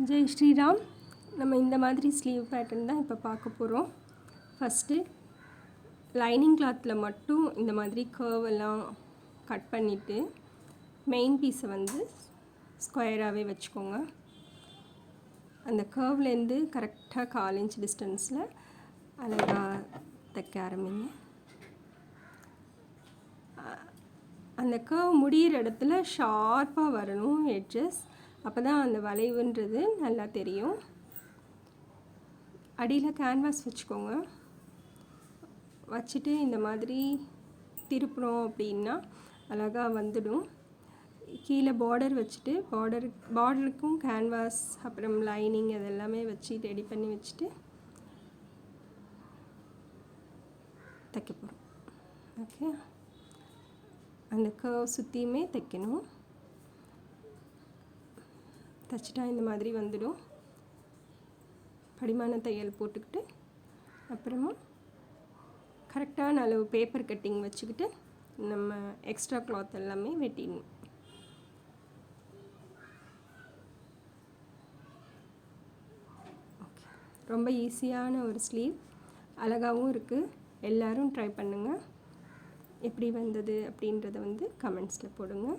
ஜெய் ஸ்ரீராம். நம்ம இந்த மாதிரி ஸ்லீவ் பேட்டர்ன் தான் இப்போ பார்க்க போகிறோம். ஃபஸ்ட்டு லைனிங் கிளாத்தில் மட்டும் இந்த மாதிரி கர்வெல்லாம் கட் பண்ணிவிட்டு மெயின் பீஸை வந்து ஸ்கொயராகவே வச்சுக்கோங்க. அந்த கர்வ்லேருந்து கரெக்டாக 1/4 இன்ச் டிஸ்டன்ஸில் அழகாக தைக்க ஆரம்பிங்க. அந்த கர்வ் முடிகிற இடத்துல ஷார்ப்பாக வரணும் எட்ஜஸ். அப்போ தான் அந்த வளைவுன்றது நல்லா தெரியும். அடியில் கேன்வாஸ் வச்சுக்கோங்க. வச்சுட்டு இந்த மாதிரி திருப்புறோம் அப்படின்னா அழகாக வந்துடும். கீழே பார்டர் வச்சுட்டு பார்டருக்கும் கேன்வாஸ் அப்புறம் லைனிங் அதெல்லாமே வச்சு ரெடி பண்ணி வச்சுட்டு தைக்க போகிறோம். ஓகே, அந்த கர்வ் சுற்றியுமே தைக்கணும். தைச்சிட்டா இந்த மாதிரி வந்துடும். படிமான தையல் போட்டுக்கிட்டு அப்புறமா கரெக்டான அளவு பேப்பர் கட்டிங் வச்சுக்கிட்டு நம்ம எக்ஸ்ட்ரா கிளாத் எல்லாமே வெட்டிடணும். ஓகே, ரொம்ப ஈஸியான ஒரு ஸ்லீவ், அழகாகவும் இருக்குது. எல்லோரும் ட்ரை பண்ணுங்கள். எப்படி வந்தது அப்படின்றத வந்து கமெண்ட்ஸில் போடுங்க.